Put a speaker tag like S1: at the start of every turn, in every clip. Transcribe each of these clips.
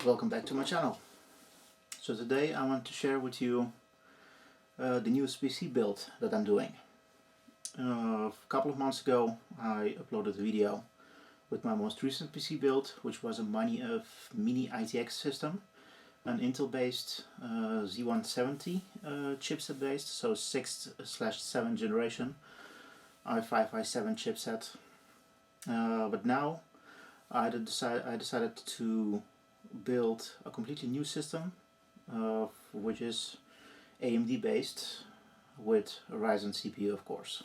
S1: Welcome back to my channel. So today I want to share with you the newest PC build that I'm doing. A couple of months ago I uploaded a video with my most recent PC build, which was a mini ITX system, an Intel based Z170 chipset based, so 6/7 generation i5 i7 chipset. But now I decided to build a completely new system, which is AMD based with a Ryzen CPU, of course.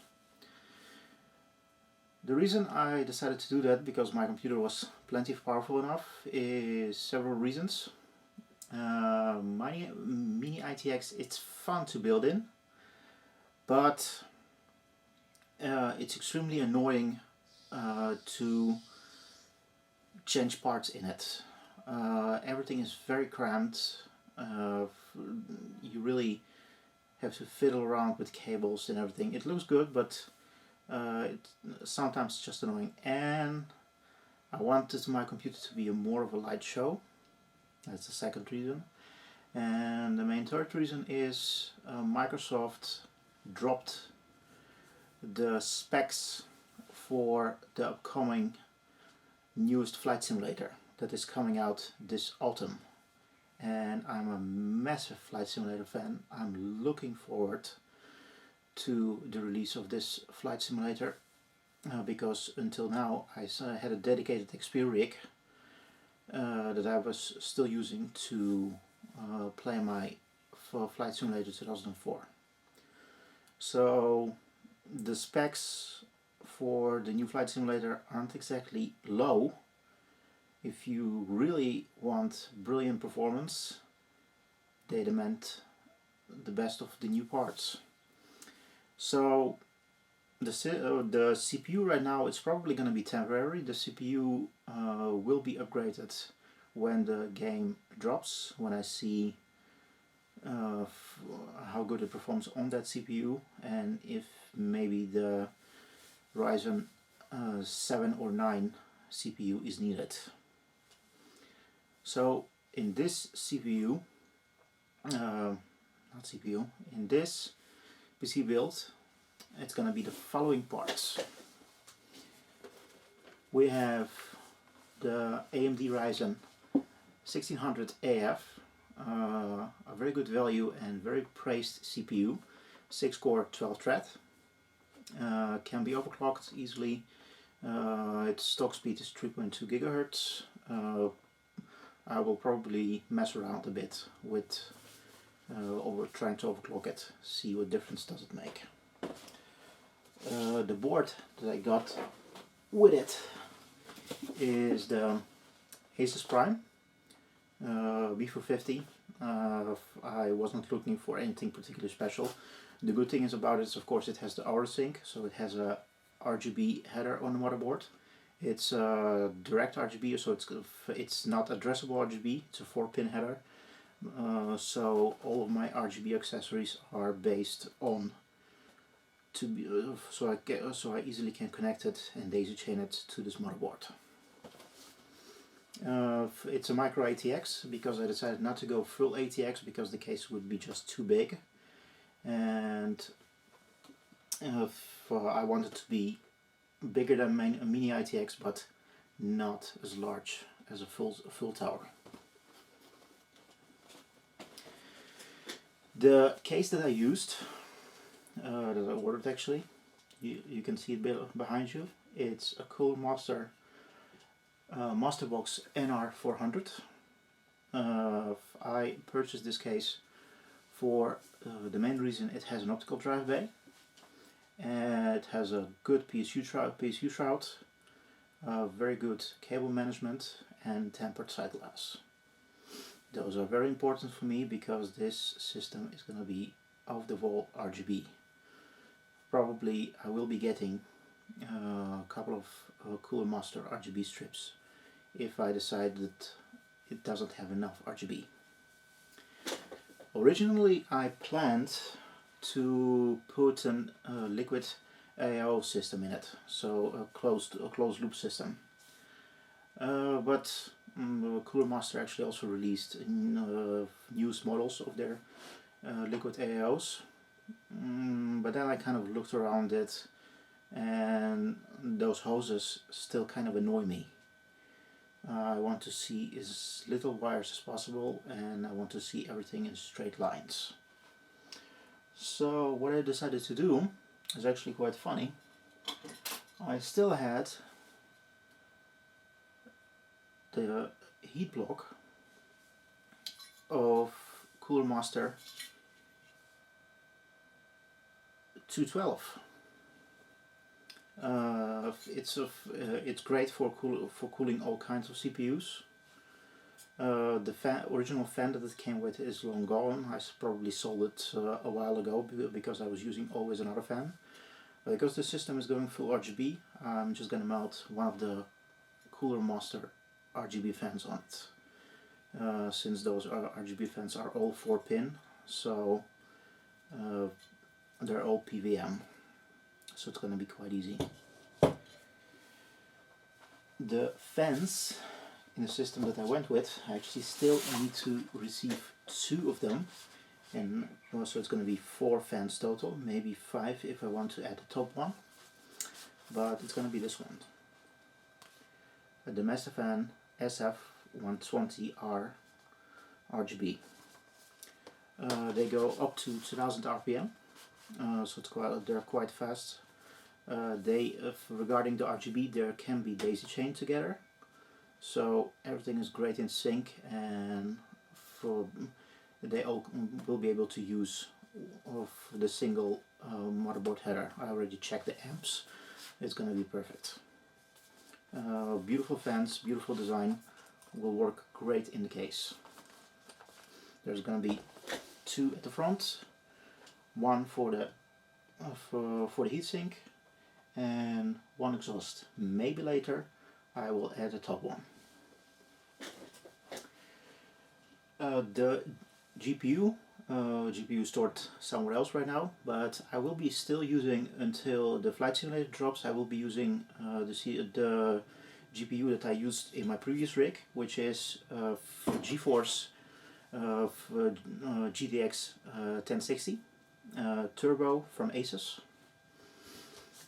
S1: The reason I decided to do that, because my computer was plenty powerful enough, is several reasons. My mini ITX, it's fun to build in, but it's extremely annoying to change parts in it. Everything is very cramped. You really have to fiddle around with cables and everything. It looks good, but sometimes just annoying. And I wanted my computer to be more of a light show. That's the second reason. And the main third reason is Microsoft dropped the specs for the upcoming newest flight simulator that is coming out this autumn, and I'm a massive flight simulator fan. I'm looking forward to the release of this flight simulator because until now I had a dedicated XP rig that I was still using to play my Flight Simulator 2004. So the specs for the new flight simulator aren't exactly low. If you really want brilliant performance, they demand the best of the new parts. So the CPU right now is probably going to be temporary. The CPU will be upgraded when the game drops, when I see how good it performs on that CPU, and if maybe the Ryzen 7 or 9 CPU is needed. So in this CPU, in this PC build, it's gonna be the following parts. We have the AMD Ryzen 1600-AF, a very good value and very praised CPU, 6-core 12-thread. Can be overclocked easily. Its stock speed is 3.2 gigahertz. I will probably mess around a bit with trying to overclock it, see what difference does it make. The board that I got with it is the Asus Prime B450. I wasn't looking for anything particularly special. The good thing is about it is, of course, it has the hour sync, so it has a RGB header on the motherboard. It's direct RGB, so it's not addressable RGB. It's a 4-pin header. So all of my RGB accessories are based on so I easily can connect it and daisy chain it to this motherboard. It's a micro ATX because I decided not to go full ATX because the case would be just too big, and I wanted to be bigger than a mini ITX, but not as large as a full tower. The case that I used, that I ordered actually, you can see it behind you. It's a Cooler Master Masterbox NR400. I purchased this case for the main reason it has an optical drive bay. It has a good PSU shroud, very good cable management, and tempered side glass. Those are very important for me because this system is going to be off-the-wall RGB. Probably I will be getting a couple of Cooler Master RGB strips if I decide that it doesn't have enough RGB. Originally I planned to put a liquid AIO system in it, so a closed loop system. But Cooler Master actually also released used models of their liquid AIOs, but then I kind of looked around it, and those hoses still kind of annoy me. I want to see as little wires as possible, and I want to see everything in straight lines. So what I decided to do is actually quite funny. I still had the heat block of Cooler Master 212. It's great for cooling all kinds of CPUs. The original fan that it came with is long gone. I probably sold it a while ago because I was using always another fan. But because the system is going full RGB, I'm just going to mount one of the Cooler Master RGB fans on it. Since those RGB fans are all 4-pin, so they're all PWM. So it's going to be quite easy. The fans in the system that I went with, I actually still need to receive 2 of them, and so it's going to be 4 fans total, maybe 5 if I want to add the top one, but it's going to be this one. The Masterfan SF120R RGB. They go up to 2000 RPM. So they're quite fast. Regarding the RGB, there can be daisy chained together, so everything is great in sync, and they all will be able to use of the single motherboard header. I already checked the amps. It's going to be perfect. Beautiful fans, beautiful design, will work great in the case. There's going to be 2 at the front. One for the heatsink, and 1 exhaust. Maybe later I will add a top one. The GPU stored somewhere else right now, but I will be still using until the flight simulator drops. I will be using the GPU that I used in my previous rig, which is GeForce GTX 1060. Turbo from Asus.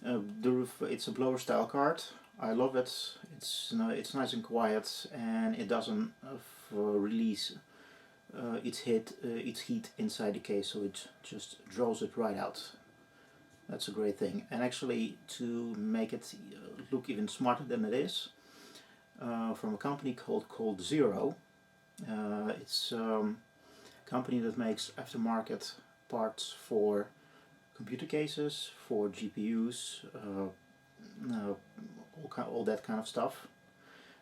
S1: It's a blower style card. I love it. It's nice and quiet, and it doesn't release its heat inside the case, so it just draws it right out. That's a great thing. And actually, to make it look even smarter than it is, from a company called Cold Zero. It's a company that makes aftermarket parts for computer cases, for GPUs, all that kind of stuff.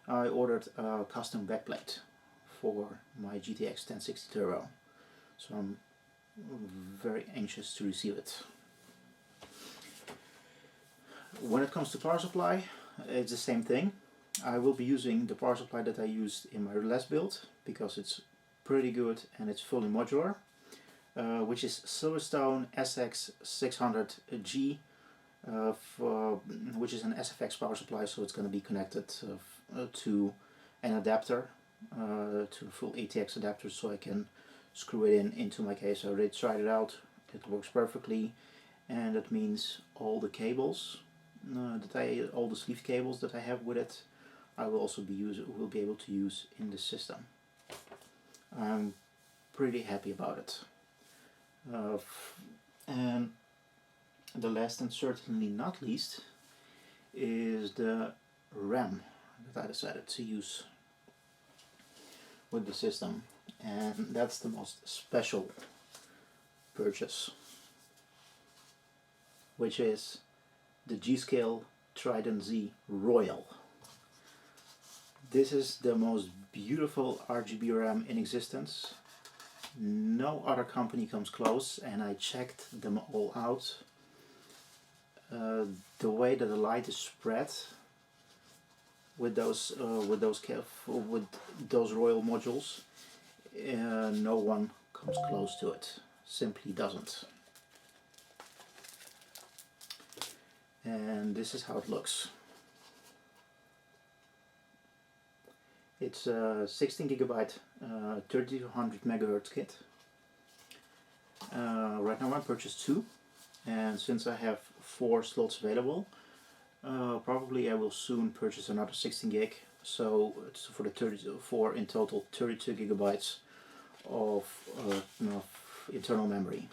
S1: I ordered a custom backplate for my GTX 1060 Turbo, so I'm very anxious to receive it. When it comes to power supply, it's the same thing. I will be using the power supply that I used in my last build because it's pretty good and it's fully modular. Which is Silverstone SX600-G, which is an SFX power supply, so it's going to be connected to an adapter, to a full ATX adapter, so I can screw it into my case. I already tried it out, it works perfectly, and that means all the cables, all the sleeve cables that I have with it, I will also be able to use in the system. I'm pretty happy about it. And the last and certainly not least is the RAM that I decided to use with the system, and that's the most special purchase, which is the G.skill Trident Z Royal. This is the most beautiful RGB RAM in existence. No other company comes close, and I checked them all out. The way that the light is spread with those Royal modules, no one comes close to it. Simply doesn't. And this is how it looks. It's a 16 gigabyte 3200 megahertz kit. Right now I purchased 2, and since I have 4 slots available, probably I will soon purchase another 16 gig, so it's for the 34 in total 32 gigabytes of internal memory.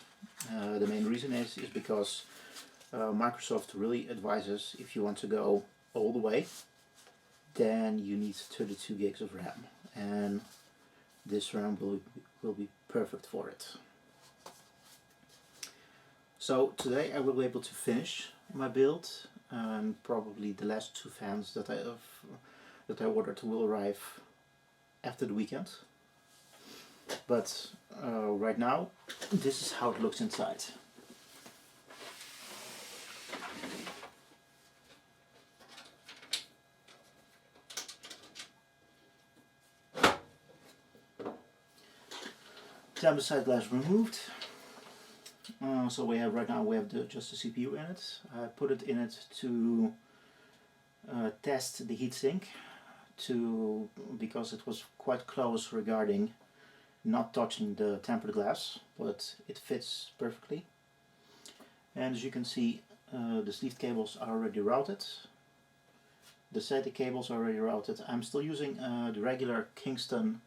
S1: The main reason is because Microsoft really advises, if you want to go all the way, then you need 32 gigs of RAM, and this RAM will be perfect for it. So today I will be able to finish my build, and probably the last 2 fans that I ordered will arrive after the weekend. But right now, this is how it looks inside. Damper side glass removed. So we have right now just the CPU in it. I put it in it to test the heatsink, because it was quite close regarding not touching the tempered glass, but it fits perfectly. And as you can see, the sleeved cables are already routed. The SATA cables are already routed. I'm still using the regular Kingston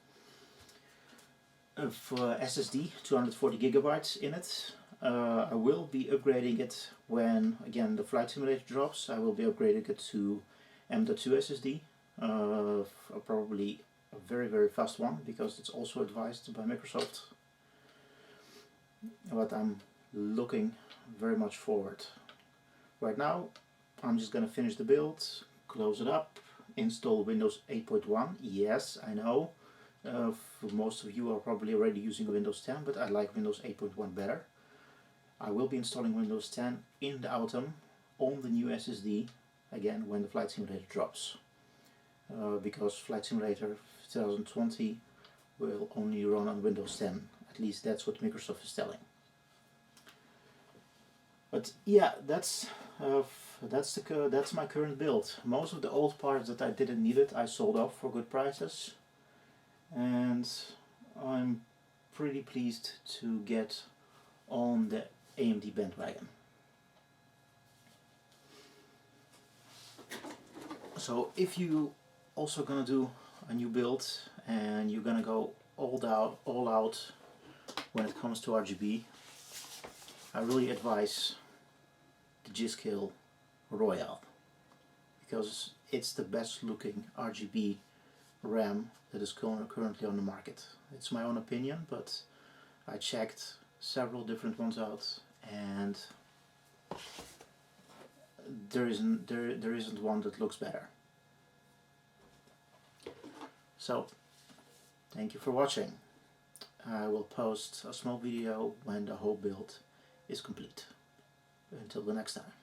S1: SSD, 240 gigabytes in it. I will be upgrading it when, again, the flight simulator drops. I will be upgrading it to M.2 SSD, probably a very fast one, because it's also advised by Microsoft. But I'm looking very much forward. Right now I'm just gonna finish the build, close it up, install Windows 8.1. Yes, I know, for most of you are probably already using Windows 10, but I like Windows 8.1 better. I will be installing Windows 10 in the autumn on the new SSD, again when the Flight Simulator drops, because Flight Simulator 2020 will only run on Windows 10. At least that's what Microsoft is telling. But yeah, that's my current build. Most of the old parts that I didn't need I sold off for good prices, and I'm pretty pleased to get on the AMD bandwagon. So if you also gonna do a new build and you're gonna go all out when it comes to RGB, I really advise the G.skill Royale, because it's the best looking RGB RAM that is currently on the market. It's my own opinion, but I checked several different ones out, and there isn't one that looks better. So thank you for watching. I will post a small video when the whole build is complete. Until the next time.